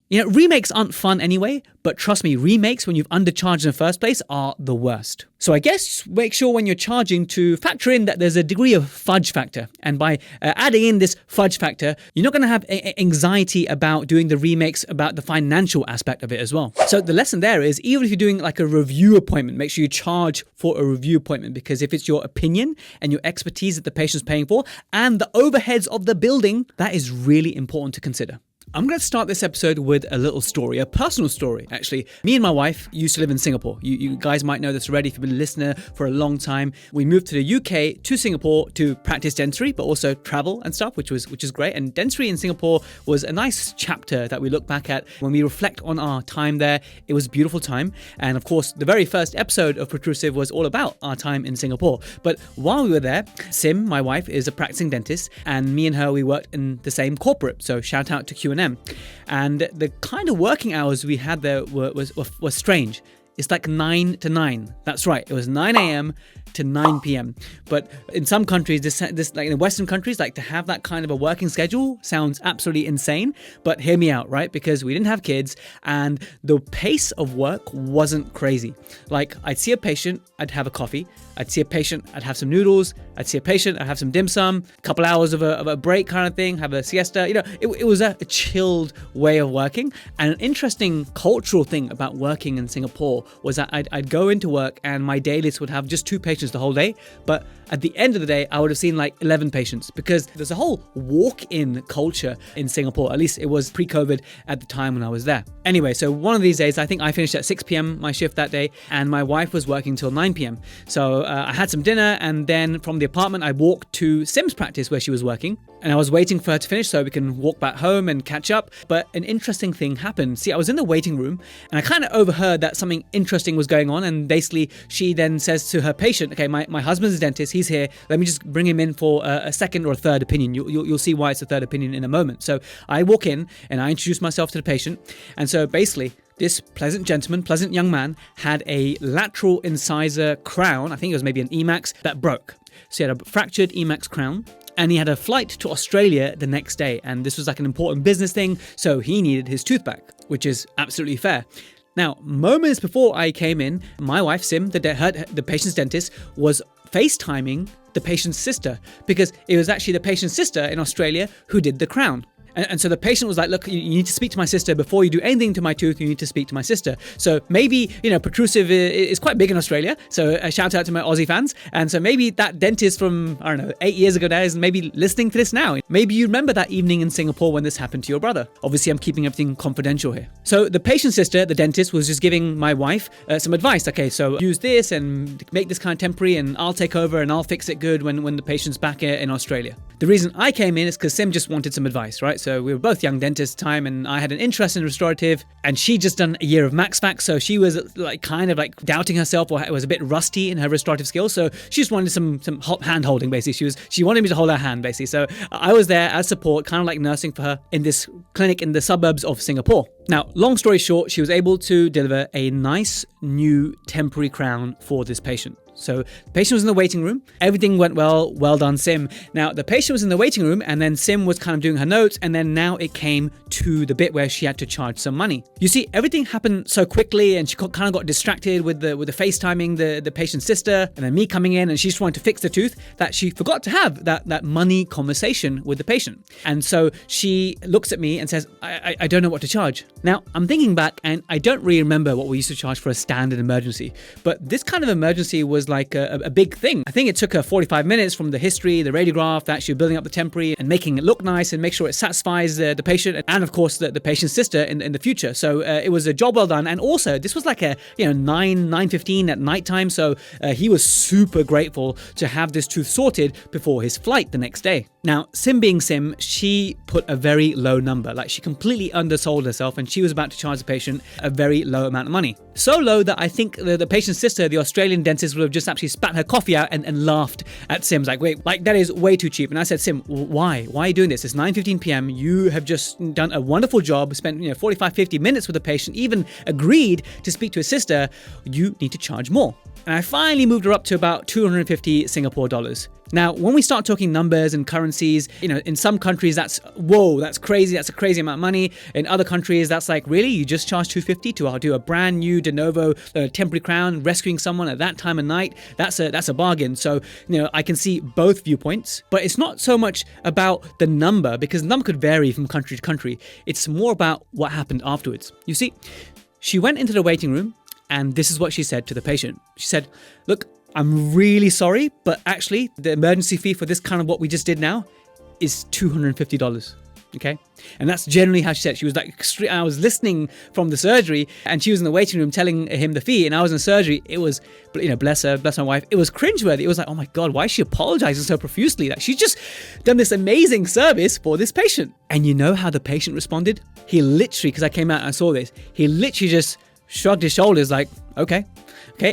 Remakes aren't fun anyway, but trust me, remakes when you've undercharged in the first place are the worst. So I guess make sure when you're charging to factor in that there's a degree of fudge factor. And by adding in this fudge factor, you're not going to have anxiety about doing the remakes, about the financial aspect of it as well. So the lesson there is, even if you're doing like a review appointment, make sure you charge for a review appointment, because if it's your opinion and your expertise that the patient's paying for and the overheads of the building, that is really important to consider. I'm going to start this episode with a little story, a personal story, actually. Me and my wife used to live in Singapore. You guys might know this already if you've been a listener for a long time. We moved to the UK, to Singapore to practice dentistry, but also travel and stuff, which is great. And dentistry in Singapore was a nice chapter that we look back at when we reflect on our time there. It was a beautiful time. And of course, the very first episode of Protrusive was all about our time in Singapore. But while we were there, Sim, my wife, is a practicing dentist, and me and her, we worked in the same corporate. So shout out to Q&M. And the kind of working hours we had there was strange. It's like 9 to 9. That's right. It was 9 a.m. to 9 p.m. But in some countries, this like in Western countries, like to have that kind of a working schedule sounds absolutely insane. But hear me out, right? Because we didn't have kids and the pace of work wasn't crazy. Like I'd see a patient, I'd have a coffee. I'd see a patient, I'd have some noodles. I'd see a patient, I'd have some dim sum, a couple hours of a break kind of thing, have a siesta. It was a chilled way of working. And an interesting cultural thing about working in Singapore was that I'd go into work and my day list would have just 2 patients the whole day. But at the end of the day, I would have seen like 11 patients, because there's a whole walk-in culture in Singapore. At least it was pre-COVID at the time when I was there. Anyway, so one of these days, I think I finished at 6 p.m. my shift that day, and my wife was working till 9 p.m. So I had some dinner, and then from the apartment, I walked to Sim's practice where she was working, and I was waiting for her to finish so we can walk back home and catch up. But an interesting thing happened. See, I was in the waiting room, and I kind of overheard that something interesting was going on, and basically she then says to her patient, okay, my husband's a dentist, he's here, let me just bring him in for a second or a third opinion. You'll see why it's a third opinion in a moment. So I walk in and I introduce myself to the patient, and so basically this pleasant young man had a lateral incisor crown, I think it was maybe an Emax, that broke. So he had a fractured Emax crown, and he had a flight to Australia the next day, and this was like an important business thing, so he needed his tooth back, which is absolutely fair. Now, moments before I came in, my wife, Sim, the patient's dentist, was FaceTiming the patient's sister, because it was actually the patient's sister in Australia who did the crown. And so the patient was like, look, you need to speak to my sister before you do anything to my tooth. You need to speak to my sister. So maybe, Protrusive is quite big in Australia. So a shout out to my Aussie fans. And so maybe that dentist from, 8 years ago now is maybe listening to this now. Maybe you remember that evening in Singapore when this happened to your brother. Obviously, I'm keeping everything confidential here. So the patient's sister, the dentist, was just giving my wife some advice. Okay, so use this and make this kind of temporary, and I'll take over and I'll fix it good when the patient's back in Australia. The reason I came in is because Sim just wanted some advice, right? So we were both young dentists at the time, and I had an interest in restorative, and she just done a year of MaxFac, so she was kind of doubting herself, or was a bit rusty in her restorative skills. So she just wanted some hand holding, basically. She wanted me to hold her hand, basically. So I was there as support, kind of like nursing for her in this clinic in the suburbs of Singapore. Now, long story short, she was able to deliver a nice new temporary crown for this patient. So the patient was in the waiting room. Everything went well. Well done, Sim. Now, the patient was in the waiting room, and then Sim was kind of doing her notes, and then now it came to the bit where she had to charge some money. You see, everything happened so quickly, and she kind of got distracted with the FaceTiming the patient's sister, and then me coming in, and she's trying to fix the tooth, that she forgot to have that money conversation with the patient. And so she looks at me and says, I don't know what to charge. Now, I'm thinking back, and I don't really remember what we used to charge for a standard emergency, but this kind of emergency was like a big thing. I think it took her 45 minutes from the history, the radiograph, to actually building up the temporary and making it look nice and make sure it satisfies the patient and of course the patient's sister in the future. So it was a job well done. And also this was like 9:15 at nighttime. So he was super grateful to have this tooth sorted before his flight the next day. Now, Sim being Sim, she put a very low number. Like she completely undersold herself, and she was about to charge the patient a very low amount of money. So low that I think the patient's sister, the Australian dentist, would have just actually spat her coffee out and laughed at Sim's like, wait, that is way too cheap. And I said, Sim, why? Why are you doing this? It's 9:15 p.m. You have just done a wonderful job, spent 45, 50 minutes with the patient, even agreed to speak to his sister. You need to charge more. And I finally moved her up to about 250 Singapore dollars. Now, when we start talking numbers and currencies, in some countries that's, whoa, that's crazy. That's a crazy amount of money. In other countries, that's like, really? You just charge $250 to do a brand new de novo temporary crown, rescuing someone at that time of night? That's a bargain. So, I can see both viewpoints, but it's not so much about the number, because the number could vary from country to country. It's more about what happened afterwards. You see, she went into the waiting room, and this is what she said to the patient. She said, look, I'm really sorry, but actually the emergency fee for this kind of what we just did now is $250. Okay. And that's generally how she said it. She was like, I was listening from the surgery, and she was in the waiting room telling him the fee, and I was in surgery. It was, bless her, bless my wife. It was cringeworthy. It was like, oh my God, why is she apologizing so profusely? Like, she's just done this amazing service for this patient. And you know how the patient responded? He literally, because I came out and I saw this, he literally just shrugged his shoulders like, okay.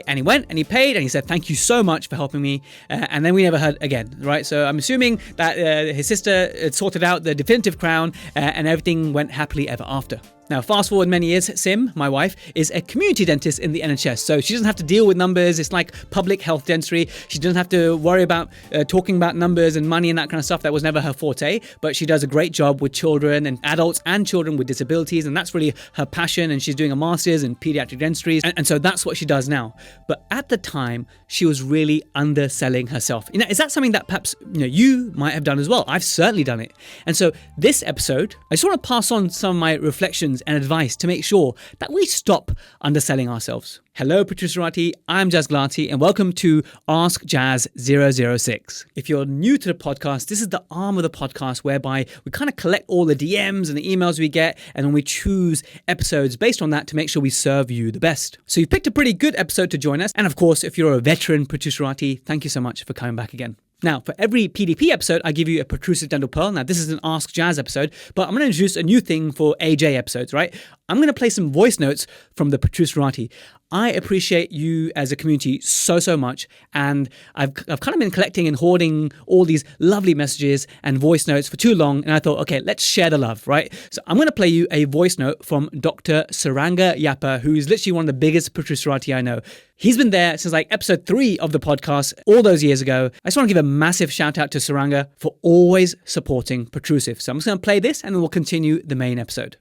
And he went and he paid and he said, thank you so much for helping me. And then we never heard again, right? So I'm assuming that his sister had sorted out the definitive crown and everything went happily ever after. Now, fast forward many years, Sim, my wife, is a community dentist in the NHS. So she doesn't have to deal with numbers. It's like public health dentistry. She doesn't have to worry about talking about numbers and money and that kind of stuff. That was never her forte. But she does a great job with children and adults and children with disabilities. And that's really her passion. And she's doing a master's in pediatric dentistry. And so that's what she does now. But at the time, she was really underselling herself. Is that something that perhaps you might have done as well? I've certainly done it. And so this episode, I just want to pass on some of my reflections and advice to make sure that we stop underselling ourselves. Hello, Protrusive, I'm Jazz Glati, and welcome to Ask Jazz 006. If you're new to the podcast, this is the arm of the podcast whereby we kind of collect all the DMs and the emails we get, and then we choose episodes based on that to make sure we serve you the best. So you've picked a pretty good episode to join us. And of course, if you're a veteran Protrusive, thank you so much for coming back again. Now, for every PDP episode, I give you a protrusive dental pearl. Now, this is an Ask Jazz episode, but I'm going to introduce a new thing for AJ episodes, right? I'm going to play some voice notes from the Protrusive. I appreciate you as a community so much, and I've kind of been collecting and hoarding all these lovely messages and voice notes for too long, and I thought, okay, let's share the love, right? So I'm going to play you a voice note from Dr. Saranga Yappa, who is literally one of the biggest Protrusive I know. He's been there since like episode 3 of the podcast all those years ago. I just want to give a massive shout out to Saranga for always supporting Protrusive. So I'm just going to play this and then we'll continue the main episode.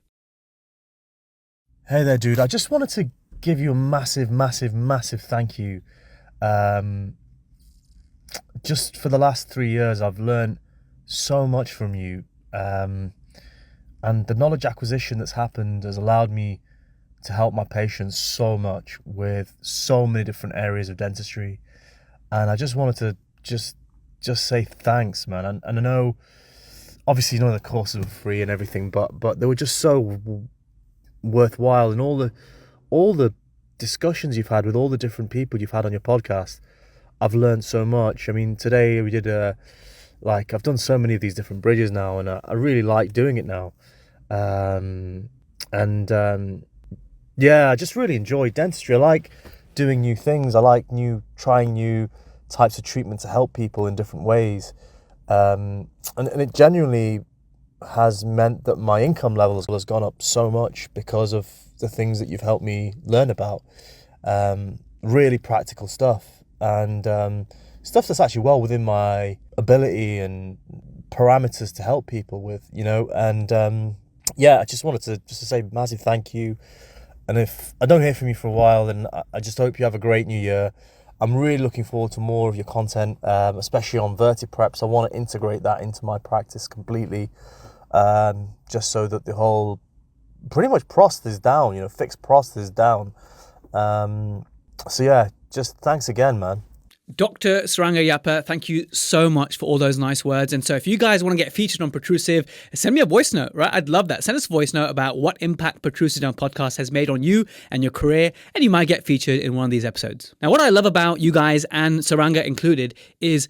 Hey there, dude. I just wanted to give you a massive thank you. Just for the last 3 years, I've learned so much from you. And the knowledge acquisition that's happened has allowed me to help my patients so much with so many different areas of dentistry. And I just wanted to just say thanks, man. And I know, obviously, the courses were free and everything, but they were just so worthwhile. And all the discussions you've had with all the different people you've had on your podcast, I've learned so much. I mean, today we did I've done so many of these different bridges now, and I really like doing it now. Yeah, I just really enjoy dentistry. I like doing new things. I like trying new types of treatment to help people in different ways. And it genuinely has meant that my income level has gone up so much because of the things that you've helped me learn about. Really practical stuff, and stuff that's actually well within my ability and parameters to help people with, and I just wanted to say massive thank you. And if I don't hear from you for a while, then I just hope you have a great new year. I'm really looking forward to more of your content, especially on VertiPreps. I want to integrate that into my practice completely, just so that the whole, pretty much prost is down, fixed prost is down. So yeah, just thanks again, man. Dr. Saranga Yappa, thank you so much for all those nice words. And so if you guys want to get featured on Protrusive, send me a voice note, right? I'd love that. Send us a voice note about what impact Protrusive podcast has made on you and your career, and you might get featured in one of these episodes. Now, what I love about you guys, and Saranga included, is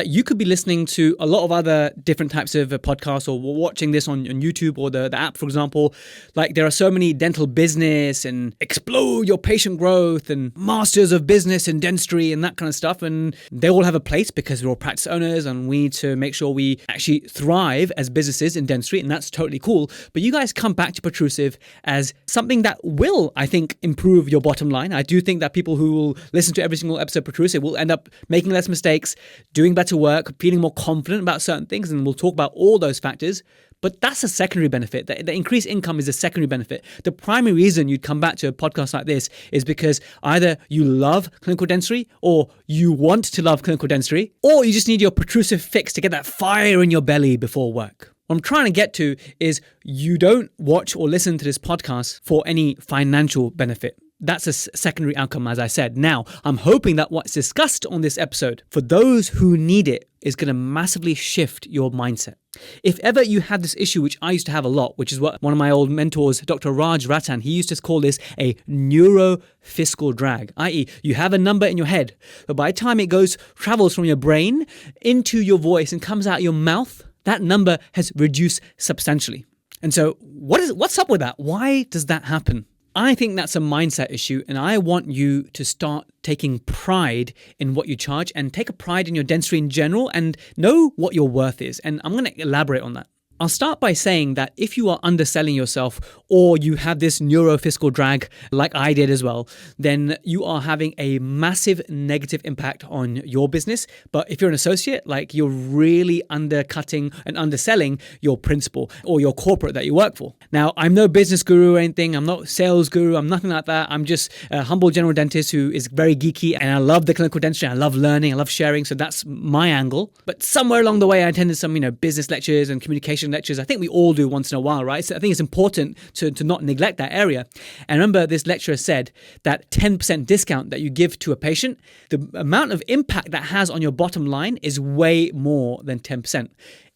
you could be listening to a lot of other different types of podcasts, or watching this on YouTube or the app, for example. There are so many dental business and explode your patient growth and masters of business in dentistry and that kind of stuff. And they all have a place because we're all practice owners and we need to make sure we actually thrive as businesses in dentistry. And that's totally cool. But you guys come back to Protrusive as something that will, I think, improve your bottom line. I do think that people who will listen to every single episode of Protrusive will end up making less mistakes, doing better better work, feeling more confident about certain things, and we'll talk about all those factors. But that's a secondary benefit. The increased income is a secondary benefit. The primary reason you'd come back to a podcast like this is because either you love clinical dentistry, or you want to love clinical dentistry, or you just need your protrusive fix to get that fire in your belly before work. What I'm trying to get to is you don't watch or listen to this podcast for any financial benefit. That's a secondary outcome, as I said. Now, I'm hoping that what's discussed on this episode, for those who need it, is going to massively shift your mindset. If ever you have this issue, which I used to have a lot, which is what one of my old mentors, Dr. Raj Ratan, he used to call this a neuro-fiscal drag, i.e. you have a number in your head, but by the time it travels from your brain into your voice and comes out your mouth, that number has reduced substantially. And so what's up with that? Why does that happen? I think that's a mindset issue, and I want you to start taking pride in what you charge and take a pride in your dentistry in general and know what your worth is. And I'm going to elaborate on that. I'll start by saying that if you are underselling yourself, or you have this neuro-fiscal drag like I did as well, then you are having a massive negative impact on your business. But if you're an associate, like, you're really undercutting and underselling your principal or your corporate that you work for. Now, I'm no business guru or anything. I'm not sales guru. I'm nothing like that. I'm just a humble general dentist who is very geeky, and I love the clinical dentistry. I love learning. I love sharing. So that's my angle. But somewhere along the way, I attended some, business lectures and communication lectures. I think we all do once in a while, right? So I think it's important to not neglect that area. And remember, this lecturer said that 10% discount that you give to a patient, the amount of impact that has on your bottom line is way more than 10%.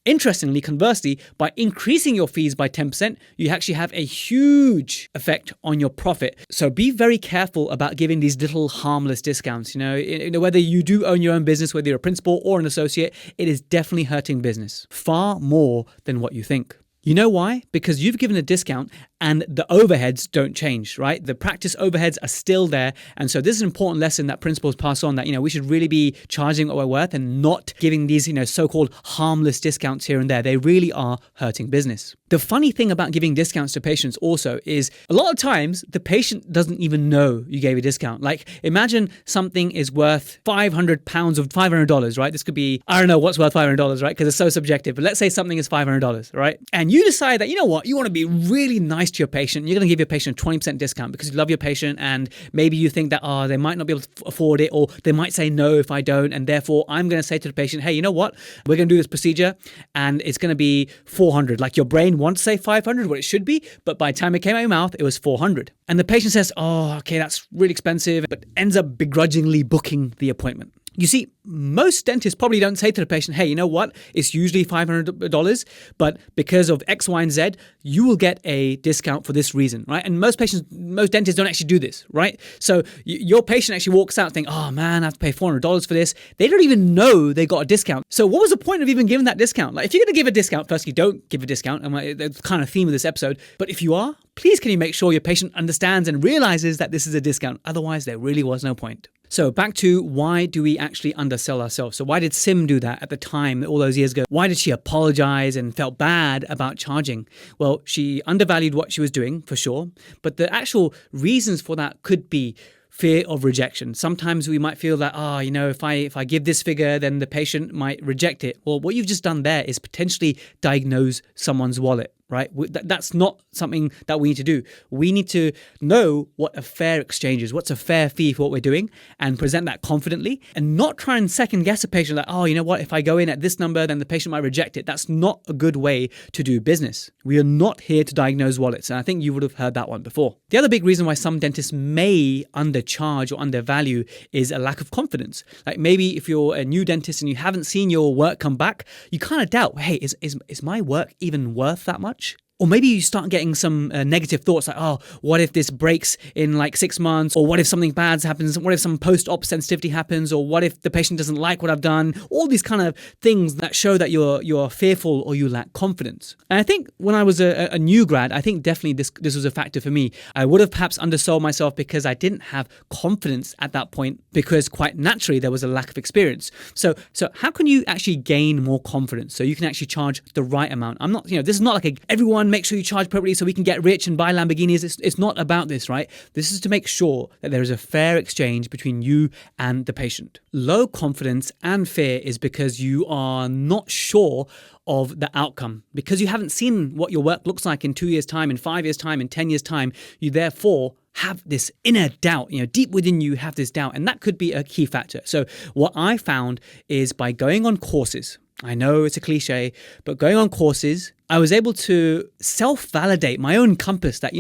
Interestingly, conversely, by increasing your fees by 10%, you actually have a huge effect on your profit. So be very careful about giving these little harmless discounts. Whether you do own your own business, whether you're a principal or an associate, it is definitely hurting business far more than what you think. You know why? Because you've given a discount and the overheads don't change, right? The practice overheads are still there. And so this is an important lesson that principals pass on, that, we should really be charging what we're worth and not giving these, so-called harmless discounts here and there. They really are hurting business. The funny thing about giving discounts to patients also is a lot of times the patient doesn't even know you gave a discount. Like, imagine something is worth £500 of $500, right? This could be, I don't know what's worth $500, right? Because it's so subjective. But let's say something is $500, right? And you decide that, you want to be really nice to your patient. You're going to give your patient a 20% discount because you love your patient, and maybe you think that, they might not be able to afford it, or they might say no if I don't, and therefore I'm going to say to the patient, hey, you know what? We're going to do this procedure and it's going to be $400. Like, your brain wants to say $500, what it should be, but by the time it came out of your mouth, it was $400. And the patient says, oh, okay, that's really expensive, but ends up begrudgingly booking the appointment. You see, most dentists probably don't say to the patient, hey, you know what? It's usually $500, but because of X, Y, and Z, you will get a discount for this reason, right? And most dentists don't actually do this, right? So your patient actually walks out thinking, oh man, I have to pay $400 for this. They don't even know they got a discount. So what was the point of even giving that discount? Like, if you're going to give a discount, firstly, don't give a discount. And that's kind of theme of this episode. But if you are, please can you make sure your patient understands and realizes that this is a discount? Otherwise, there really was no point. So back to, why do we actually undersell ourselves? So why did Sim do that at the time, all those years ago? Why did she apologize and felt bad about charging? Well, she undervalued what she was doing, for sure. But the actual reasons for that could be fear of rejection. Sometimes we might feel that, if I give this figure, then the patient might reject it. Well, what you've just done there is potentially diagnose someone's wallet, right? That's not something that we need to do. We need to know what a fair exchange is, what's a fair fee for what we're doing, and present that confidently, and not try and second guess a patient like, oh, you know what, if I go in at this number, then the patient might reject it. That's not a good way to do business. We are not here to diagnose wallets. And I think you would have heard that one before. The other big reason why some dentists may undercharge or undervalue is a lack of confidence. Like, maybe if you're a new dentist and you haven't seen your work come back, you kind of doubt, hey, is my work even worth that much? Or maybe you start getting some negative thoughts like, oh, what if this breaks in like 6 months? Or what if something bad happens? What if some post-op sensitivity happens? Or what if the patient doesn't like what I've done? All these kind of things that show that you're fearful or you lack confidence. And I think when I was a new grad, I think definitely this was a factor for me. I would have perhaps undersold myself because I didn't have confidence at that point, because quite naturally there was a lack of experience. So how can you actually gain more confidence so you can actually charge the right amount? I'm not, this is not like everyone make sure you charge appropriately so we can get rich and buy Lamborghinis. It's not about this, right? This is to make sure that there is a fair exchange between you and the patient. Low confidence and fear is because you are not sure of the outcome. Because you haven't seen what your work looks like in 2 years' time, in 5 years' time, in 10 years' time, you therefore have this inner doubt, deep within you have this doubt, and that could be a key factor. So what I found is by going on courses, I know it's a cliche, but going on courses, I was able to self-validate my own compass that,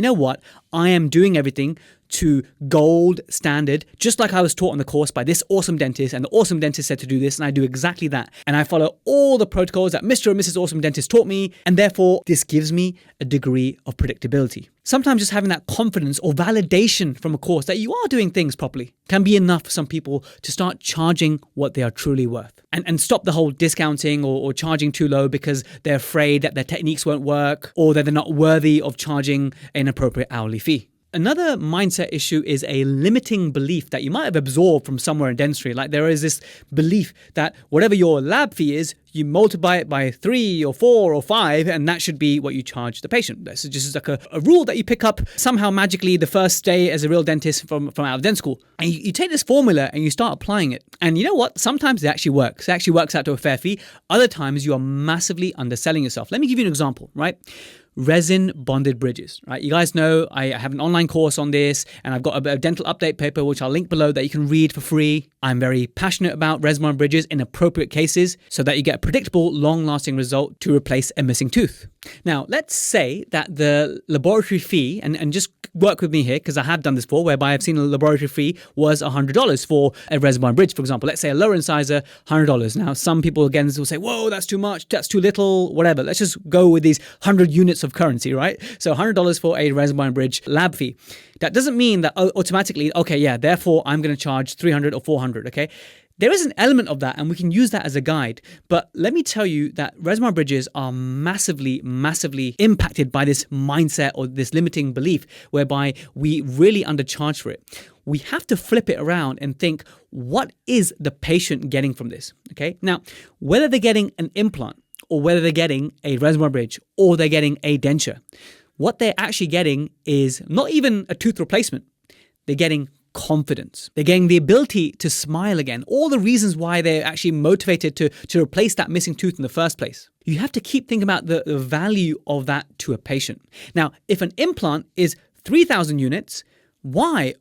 I am doing everything to gold standard, just like I was taught on the course by this awesome dentist, and the awesome dentist said to do this, and I do exactly that. And I follow all the protocols that Mr. and Mrs. Awesome Dentist taught me, and therefore this gives me a degree of predictability. Sometimes just having that confidence or validation from a course that you are doing things properly can be enough for some people to start charging what they are truly worth. And stop the whole discounting or charging too low because they're afraid that their techniques won't work or that they're not worthy of charging an appropriate hourly fee. Another mindset issue is a limiting belief that you might have absorbed from somewhere in dentistry. Like there is this belief that whatever your lab fee is, you multiply it by 3 or 4 or 5, and that should be what you charge the patient. This is just like a rule that you pick up somehow magically the first day as a real dentist from out of dental school. And you take this formula and you start applying it. And you know what? Sometimes it actually works. It actually works out to a fair fee. Other times you are massively underselling yourself. Let me give you an example, right? Resin bonded bridges, right? You guys know I have an online course on this, and I've got a dental update paper, which I'll link below, that you can read for free. I'm very passionate about resin bonded bridges in appropriate cases so that you get a predictable, long-lasting result to replace a missing tooth. Now, let's say that the laboratory fee, and just work with me here because I have done this before, whereby I've seen a laboratory fee was $100 for a resin bonded bridge, for example. Let's say a lower incisor, $100. Now, some people again will say, whoa, that's too much, that's too little, whatever. Let's just go with these 100 units of currency, right? So $100 for a resin bonded bridge lab fee. That doesn't mean that automatically, okay, yeah, therefore I'm going to charge $300 or $400, okay? There is an element of that, and we can use that as a guide. But let me tell you that resin bonded bridges are massively, massively impacted by this mindset or this limiting belief whereby we really undercharge for it. We have to flip it around and think, what is the patient getting from this? Okay. Now, whether they're getting an implant or whether they're getting a resin bonded bridge or they're getting a denture, what they're actually getting is not even a tooth replacement. They're getting confidence. They're getting the ability to smile again. All the reasons why they're actually motivated to replace that missing tooth in the first place. You have to keep thinking about the value of that to a patient. Now, if an implant is 3,000 units, why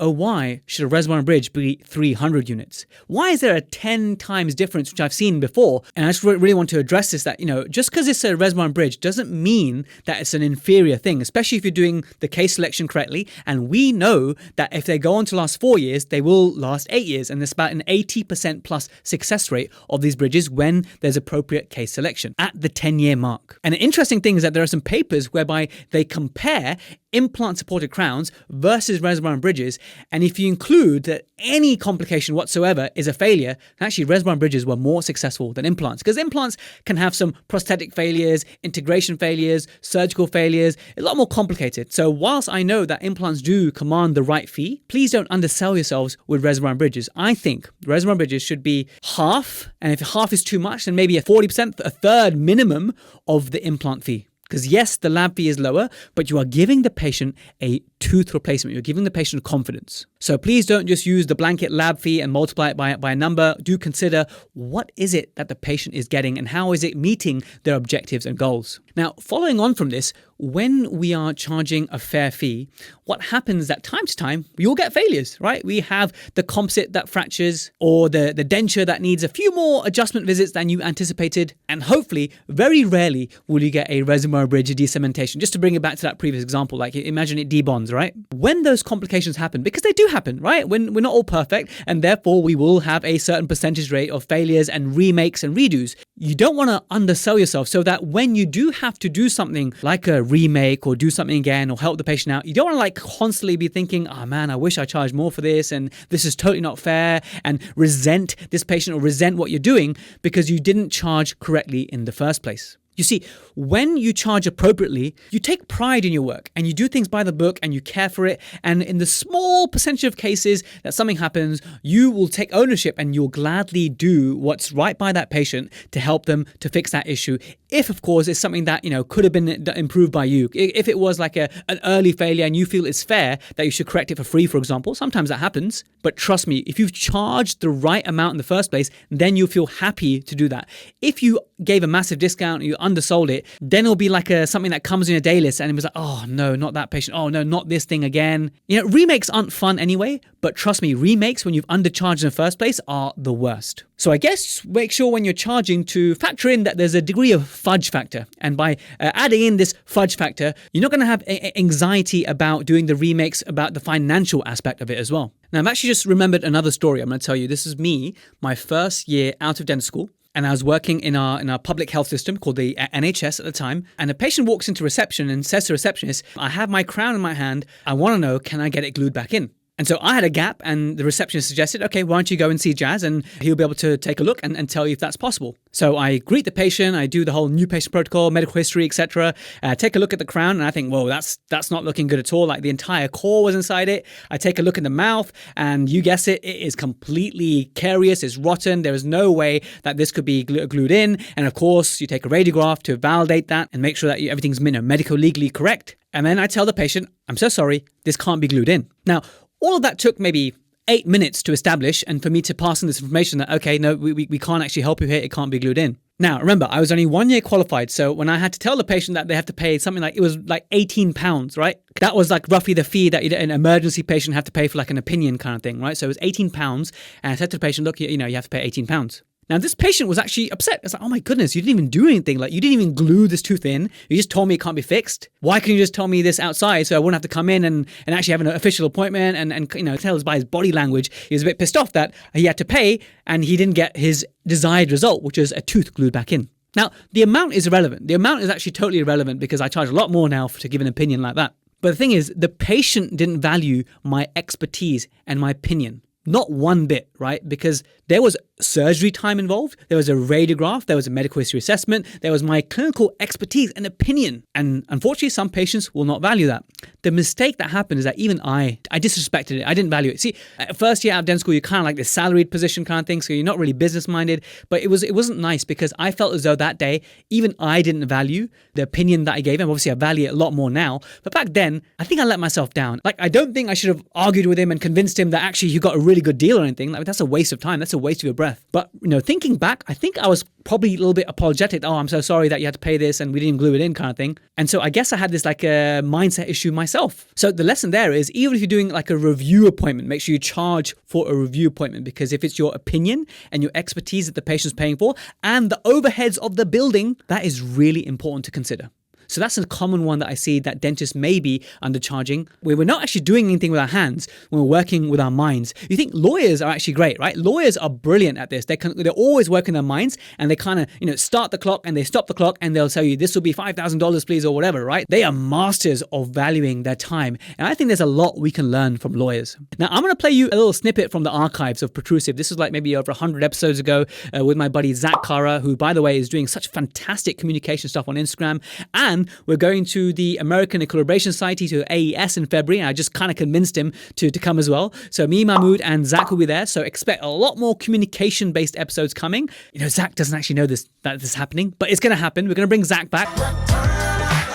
should a resin bonded bridge be 300 units? Why is there a 10 times difference, which I've seen before? And I just really want to address this, that, just because it's a resin bonded bridge doesn't mean that it's an inferior thing, especially if you're doing the case selection correctly. And we know that if they go on to last 4 years, they will last 8 years. And there's about an 80% plus success rate of these bridges when there's appropriate case selection at the 10-year mark. And an interesting thing is that there are some papers whereby they compare implant-supported crowns versus resin bonded bridges, and if you include that any complication whatsoever is a failure, actually resin bonded bridges were more successful than implants, because implants can have some prosthetic failures, integration failures, surgical failures, a lot more complicated. So whilst I know that implants do command the right fee, please don't undersell yourselves with resin bonded bridges. I think resin bonded bridges should be half, and if half is too much, then maybe a 40%, a third minimum of the implant fee. Because yes, the lab fee is lower, but you are giving the patient a tooth replacement. You're giving the patient confidence. So please don't just use the blanket lab fee and multiply it by a number. Do consider what is it that the patient is getting and how is it meeting their objectives and goals. Now, following on from this, when we are charging a fair fee, what happens that time to time, we all get failures, right? We have the composite that fractures or the denture that needs a few more adjustment visits than you anticipated. And hopefully, very rarely will you get a resin bonded bridge decementation. Just to bring it back to that previous example, like imagine it debonds, right? When those complications happen, because they do happen, right? When we're not all perfect, and therefore we will have a certain percentage rate of failures and remakes and redos. You don't want to undersell yourself so that when you do have to do something like a remake or do something again or help the patient out, you don't want to constantly be thinking, oh man, I wish I charged more for this and this is totally not fair, and resent this patient or resent what you're doing because you didn't charge correctly in the first place. You see, when you charge appropriately, you take pride in your work and you do things by the book and you care for it. And in the small percentage of cases that something happens, you will take ownership and you'll gladly do what's right by that patient to help them to fix that issue. If, of course, it's something that, could have been improved by you. If it was like an early failure and you feel it's fair that you should correct it for free, for example, sometimes that happens. But trust me, if you've charged the right amount in the first place, then you'll feel happy to do that. If you gave a massive discount, you undersold it, then it'll be like something that comes in your day list and it was like, oh no, not that patient. Oh no, not this thing again. Remakes aren't fun anyway, but trust me, remakes when you've undercharged in the first place are the worst. So I guess make sure when you're charging to factor in that there's a degree of fudge factor. And by adding in this fudge factor, you're not going to have anxiety about doing the remakes, about the financial aspect of it as well. Now, I've actually just remembered another story I'm going to tell you. This is me, my first year out of dental school. And I was working in our public health system called the NHS at the time. And a patient walks into reception and says to the receptionist, I have my crown in my hand. I want to know, can I get it glued back in? And so I had a gap and the receptionist suggested, okay, why don't you go and see Jazz and he'll be able to take a look and tell you if that's possible. So I greet the patient, I do the whole new patient protocol, medical history, etc. Take a look at the crown and I think, whoa, that's not looking good at all. Like the entire core was inside it. I take a look in the mouth and you guess it, it is completely carious, it's rotten. There is no way that this could be glued in. And of course, you take a radiograph to validate that and make sure that everything's medical legally correct. And then I tell the patient, I'm so sorry, this can't be glued in. Now, all of that took maybe 8 minutes to establish and for me to pass on this information that, okay, no, we can't actually help you here. It can't be glued in. Now, remember, I was only 1 year qualified. So when I had to tell the patient that they have to pay something like, it was like £18, right? That was like roughly the fee that an emergency patient have to pay for like an opinion kind of thing, right? So it was £18. And I said to the patient, look, you have to pay £18. Now, this patient was actually upset. It's like, oh my goodness, you didn't even do anything. Like, you didn't even glue this tooth in. You just told me it can't be fixed. Why couldn't you just tell me this outside so I wouldn't have to come in and actually have an official appointment and tell us by his body language. He was a bit pissed off that he had to pay and he didn't get his desired result, which is a tooth glued back in. Now, the amount is irrelevant. The amount is actually totally irrelevant because I charge a lot more now to give an opinion like that. But the thing is, the patient didn't value my expertise and my opinion. Not one bit, right? Because there was surgery time involved, there was a radiograph, there was a medical history assessment, there was my clinical expertise and opinion. And unfortunately, some patients will not value that. The mistake that happened is that even I disrespected it. I didn't value it. See, at first year out of dental school, you're kind of like this salaried position kind of thing, so you're not really business minded. But it wasn't nice because I felt as though that day, even I didn't value the opinion that I gave him. Obviously, I value it a lot more now. But back then, I think I let myself down. Like, I don't think I should have argued with him and convinced him that actually he got a really good deal or anything. Like, that's a waste of time. That's a waste of your breath. But, thinking back, I think I was probably a little bit apologetic. Oh, I'm so sorry that you had to pay this and we didn't glue it in kind of thing. And so I guess I had this like a mindset issue myself. So the lesson there is, even if you're doing like a review appointment, make sure you charge for a review appointment, because if it's your opinion and your expertise that the patient's paying for and the overheads of the building, that is really important to consider. So that's a common one that I see that dentists may be undercharging, where we're not actually doing anything with our hands when we're working with our minds. You think lawyers are actually great, right? Lawyers are brilliant at this. They're always working their minds and they kind of, start the clock and they stop the clock and they'll tell you, this will be $5,000 please or whatever, right? They are masters of valuing their time. And I think there's a lot we can learn from lawyers. Now, I'm going to play you a little snippet from the archives of Protrusive. This is like maybe over 100 episodes ago with my buddy Zach Kara, who, by the way, is doing such fantastic communication stuff on Instagram. And we're going to the American Collaboration Society, to AES in February, and I just kind of convinced him to come as well. So me, Mahmood, and Zach will be there. So expect a lot more communication-based episodes coming. Zach doesn't actually know that this is happening, but it's going to happen. We're going to bring Zach back.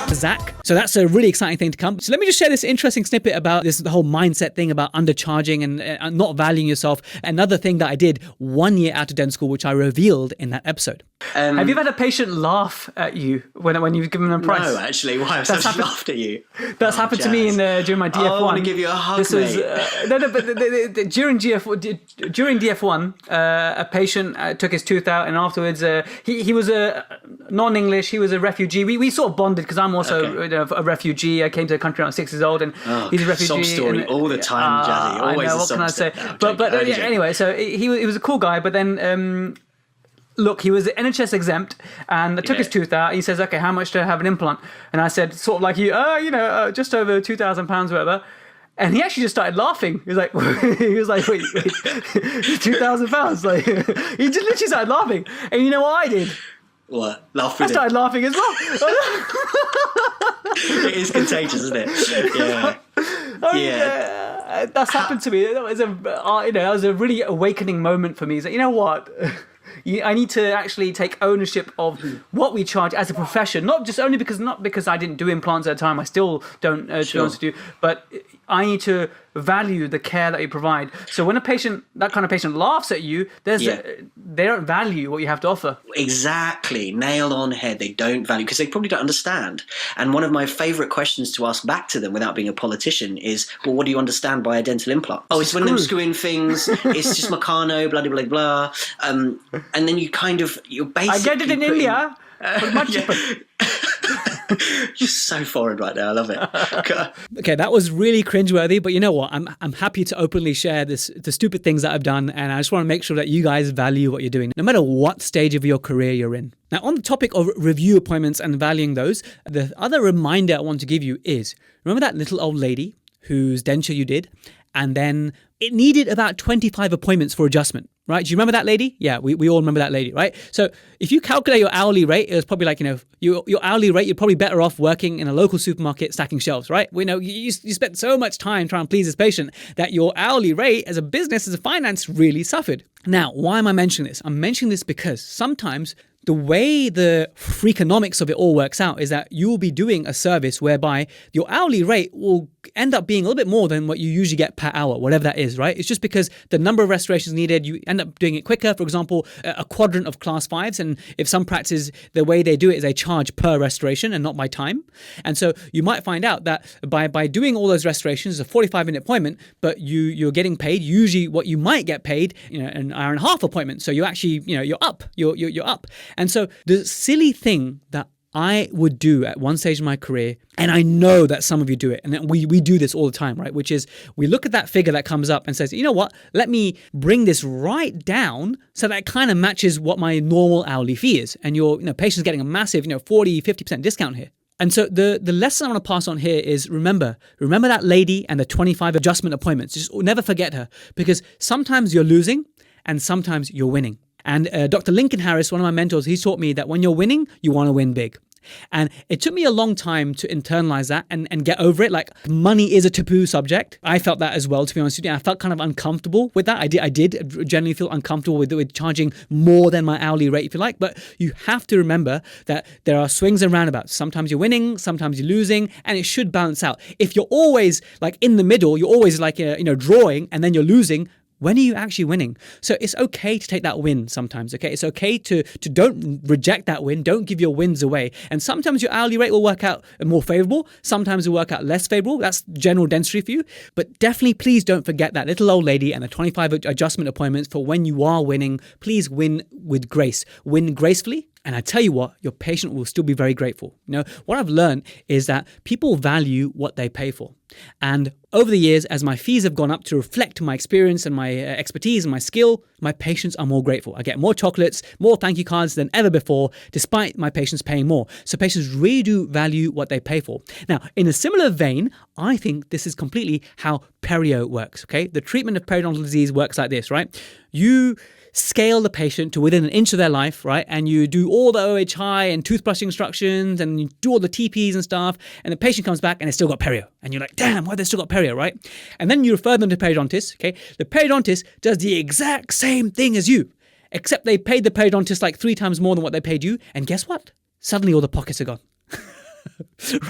Zach. So that's a really exciting thing to come. So let me just share this interesting snippet about the whole mindset thing about undercharging and not valuing yourself. Another thing that I did 1 year out of dental school, which I revealed in that episode. Have you ever had a patient laugh at you when you've given them a price? No, actually. Why? I've laughed at you. That's happened to me during my DF1. I want to give you a hug, this was, but during DF1, a patient took his tooth out, and afterwards he was a non-English. He was a refugee. We sort of bonded because I'm also a refugee. I came to the country when I was 6 years old, and he's a refugee. Sob story all the time, Jazzy. Always I know, a what can I say? But anyway, so he was a cool guy, but then. Look, he was NHS exempt, and I took his tooth out. He says, "Okay, how much do I have an implant?" And I said, sort of like you, just over £2,000, whatever. And he actually just started laughing. He was like, wait, £2,000? Like, he just literally started laughing. And you know what I did? What? Laugh I with it. started laughing as well. It is contagious, isn't it? Yeah. Yeah. That's happened to me. That was that was a really awakening moment for me. It's like, you know what? I need to actually take ownership of what we charge as a profession, not because I didn't do implants at the time. I still don't, to be honest with you, but I need to value the care that you provide. So when that kind of patient laughs at you, they don't value what you have to offer. Exactly. Nail on head. They don't value, because they probably don't understand. And one of my favorite questions to ask back to them without being a politician is, well, what do you understand by a dental implant? Oh, it's when them screwing things. It's just Meccano, blah, blah, blah, blah. And then you're basically... I get it in India. But much cheaper. You're so foreign right now. I love it. Okay, that was really cringeworthy, but you know what? I'm happy to openly share the stupid things that I've done, and I just want to make sure that you guys value what you're doing, no matter what stage of your career you're in. Now, on the topic of review appointments and valuing those, the other reminder I want to give you is, remember that little old lady whose denture you did, and then it needed about 25 appointments for adjustment, right? Do you remember that lady? Yeah, we all remember that lady, right? So if you calculate your hourly rate, it was probably like, your hourly rate, you're probably better off working in a local supermarket stacking shelves, right? We know you spent so much time trying to please this patient that your hourly rate as a business, as a finance, really suffered. Now, why am I mentioning this? I'm mentioning this because sometimes the way the freakonomics of it all works out is that you will be doing a service whereby your hourly rate will end up being a little bit more than what you usually get per hour, whatever that is, right? It's just because the number of restorations needed, you end up doing it quicker. For example, a quadrant of class 5s, and if some practices, the way they do it is they charge per restoration and not by time. And so you might find out that by doing all those restorations, it's a 45-minute appointment, but you're getting paid usually what you might get paid, an hour and a half appointment. So you actually, you're up, you're up. And so the silly thing that I would do at one stage in my career, and I know that some of you do it, and we do this all the time, right? Which is we look at that figure that comes up and says, you know what, let me bring this right down so that it kind of matches what my normal hourly fee is. And your patient's getting a massive 40, 50% discount here. And so the lesson I want to pass on here is remember that lady and the 25 adjustment appointments. Just never forget her, because sometimes you're losing and sometimes you're winning. And Dr. Lincoln Harris, one of my mentors, he taught me that when you're winning, you want to win big. And it took me a long time to internalize that and get over it. Like, money is a taboo subject. I felt that as well, to be honest with you. I felt kind of uncomfortable with that. I did generally feel uncomfortable with charging more than my hourly rate, if you like. But you have to remember that there are swings and roundabouts. Sometimes you're winning, sometimes you're losing, and it should balance out. If you're always like in the middle, you're always like, drawing, and then you're losing, when are you actually winning? So it's okay to take that win sometimes, okay? It's okay to don't reject that win. Don't give your wins away. And sometimes your hourly rate will work out more favorable. Sometimes it will work out less favorable. That's general dentistry for you. But definitely, please don't forget that little old lady and the 25 adjustment appointments for when you are winning. Please win with grace. Win gracefully. And I tell you what, your patient will still be very grateful. What I've learned is that people value what they pay for. And over the years, as my fees have gone up to reflect my experience and my expertise and my skill, my patients are more grateful. I get more chocolates, more thank you cards than ever before, despite my patients paying more. So patients really do value what they pay for. Now, in a similar vein, I think this is completely how perio works, okay? The treatment of periodontal disease works like this, right? You scale the patient to within an inch of their life, right? And you do all the OHI and toothbrushing instructions and you do all the TPs and stuff, and the patient comes back and they still got perio. And you're like, damn, why they still got perio, right? And then you refer them to periodontist, okay? The periodontist does the exact same thing as you, except they paid the periodontist like 3 times more than what they paid you. And guess what? Suddenly all the pockets are gone,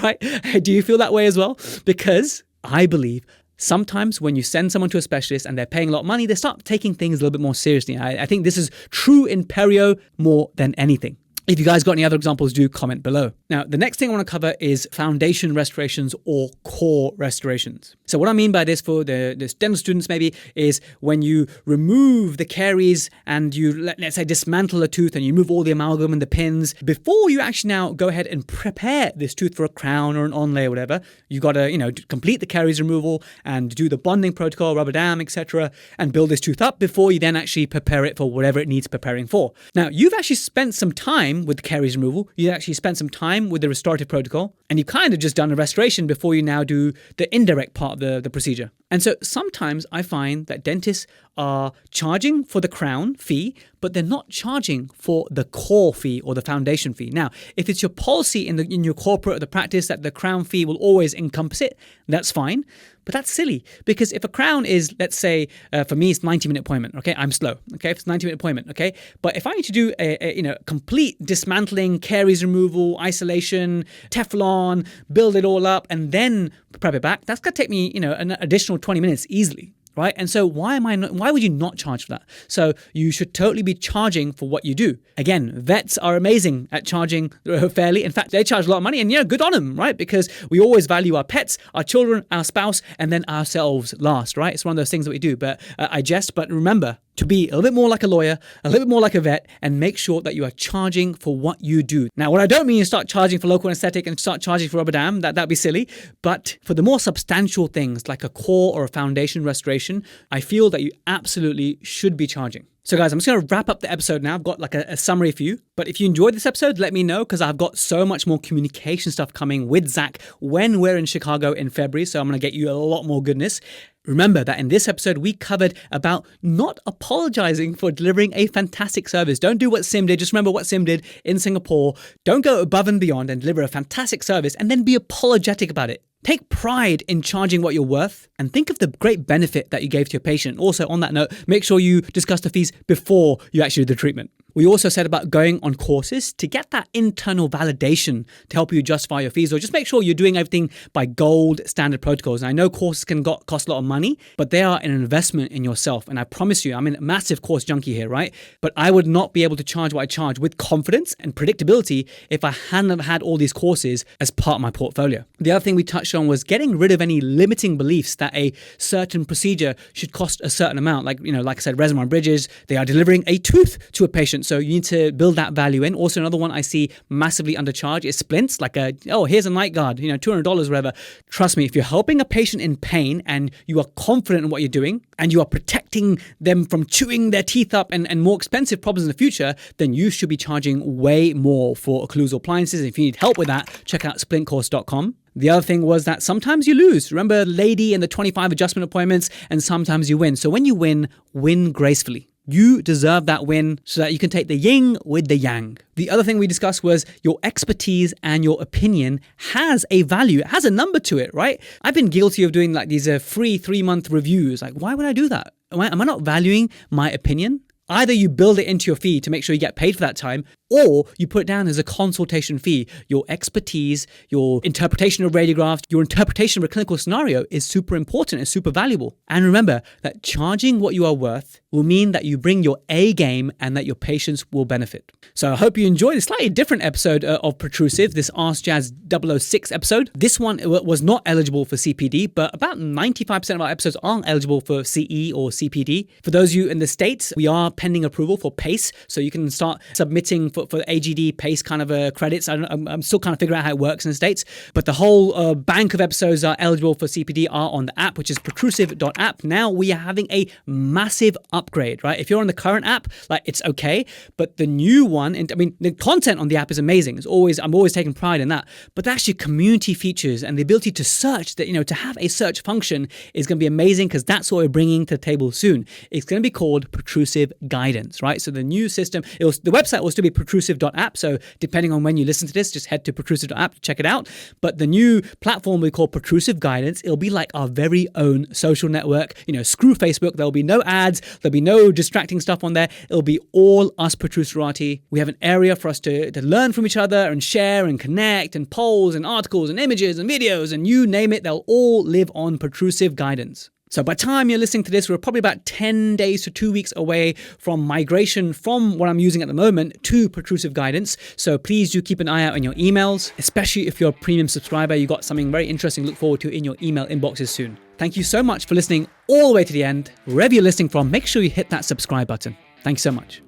right? Do you feel that way as well? Because I believe sometimes when you send someone to a specialist and they're paying a lot of money, they start taking things a little bit more seriously. I think this is true in perio more than anything. If you guys got any other examples, do comment below. Now, the next thing I want to cover is foundation restorations or core restorations. So what I mean by this for the dental students maybe is when you remove the caries and you, let's say, dismantle a tooth and you remove all the amalgam and the pins, before you actually now go ahead and prepare this tooth for a crown or an onlay or whatever, you got to, complete the caries removal and do the bonding protocol, rubber dam, etc., and build this tooth up before you then actually prepare it for whatever it needs preparing for. Now, you've actually spent some time with the caries removal, you actually spent some time with the restorative protocol, and you kind of just done a restoration before you now do the indirect part of the procedure. And so sometimes I find that dentists are charging for the crown fee, but they're not charging for the core fee or the foundation fee. Now, if it's your policy in your corporate or the practice that the crown fee will always encompass it, that's fine. But that's silly, because if a crown is, let's say, for me, it's 90-minute appointment. Okay, I'm slow. Okay, if it's 90-minute appointment. Okay, but if I need to do a complete dismantling, caries removal, isolation, Teflon, build it all up, and then prep it back, that's gonna take me an additional 20 minutes easily. Right? And so why would you not charge for that? So you should totally be charging for what you do. Again, vets are amazing at charging fairly. In fact, they charge a lot of money, and good on them, right? Because we always value our pets, our children, our spouse, and then ourselves last, right? It's one of those things that we do. But but remember to be a little bit more like a lawyer, a little bit more like a vet, and make sure that you are charging for what you do. Now, what I don't mean is start charging for local anesthetic and start charging for rubber dam. That'd be silly. But for the more substantial things like a core or a foundation restoration, I feel that you absolutely should be charging. So guys, I'm just going to wrap up the episode now. I've got like a summary for you. But if you enjoyed this episode, let me know, because I've got so much more communication stuff coming with Zach when we're in Chicago in February. So I'm going to get you a lot more goodness. Remember that in this episode, we covered about not apologizing for delivering a fantastic service. Don't do what Sim did. Just remember what Sim did in Singapore. Don't go above and beyond and deliver a fantastic service and then be apologetic about it. Take pride in charging what you're worth and think of the great benefit that you gave to your patient. Also, on that note, make sure you discuss the fees before you actually do the treatment. We also said about going on courses to get that internal validation to help you justify your fees, or just make sure you're doing everything by gold standard protocols. And I know courses can cost a lot of money, but they are an investment in yourself. And I promise you, I'm a massive course junkie here, right? But I would not be able to charge what I charge with confidence and predictability if I hadn't had all these courses as part of my portfolio. The other thing we touched on was getting rid of any limiting beliefs that a certain procedure should cost a certain amount. Like I said, reservoir bridges, they are delivering a tooth to a patient. So you need to build that value in. Also, another one I see massively undercharged is splints, like here's a night guard, $200 or whatever. Trust me, if you're helping a patient in pain and you are confident in what you're doing and you are protecting them from chewing their teeth up and more expensive problems in the future, then you should be charging way more for occlusal appliances. If you need help with that, check out splintcourse.com. The other thing was that sometimes you lose. Remember lady and the 25 adjustment appointments, and sometimes you win. So when you win gracefully. You deserve that win so that you can take the yin with the yang. The other thing we discussed was your expertise and your opinion has a value. It has a number to it, right? I've been guilty of doing like these free 3-month reviews. Like, why would I do that? Am I not valuing my opinion? Either you build it into your fee to make sure you get paid for that time, or you put it down as a consultation fee. Your expertise, your interpretation of radiographs, your interpretation of a clinical scenario is super important and super valuable. And remember that charging what you are worth will mean that you bring your A game and that your patients will benefit. So I hope you enjoyed a slightly different episode of Protrusive, this Ask Jazz 006 episode. This one was not eligible for CPD, but about 95% of our episodes are eligible for CE or CPD. For those of you in the States, we are pending approval for PACE, so you can start submitting for AGD PACE kind of credits. I'm still kind of figuring out how it works in the States, but the whole bank of episodes are eligible for CPD are on the app, which is protrusive.app. Now we are having a massive upgrade, right? If you're on the current app, like it's okay, but the new one, and I mean, the content on the app is amazing. I'm always taking pride in that, but actually community features and the ability to search that, to have a search function is going to be amazing, because that's what we're bringing to the table soon. It's going to be called Protrusive Guidance, right? So the new system, the website will still be protrusive.app. So depending on when you listen to this, just head to protrusive.app to check it out. But the new platform we call Protrusive Guidance, it'll be like our very own social network. Screw Facebook. There'll be no ads. There'll be no distracting stuff on there. It'll be all us Protruserati. We have an area for us to learn from each other and share and connect and polls and articles and images and videos and you name it, they'll all live on Protrusive Guidance. So by the time you're listening to this, we're probably about 10 days to 2 weeks away from migration from what I'm using at the moment to Protrusive Guidance. So please do keep an eye out on your emails, especially if you're a premium subscriber. You got something very interesting to look forward to in your email inboxes soon. Thank you so much for listening all the way to the end. Wherever you're listening from, make sure you hit that subscribe button. Thanks so much.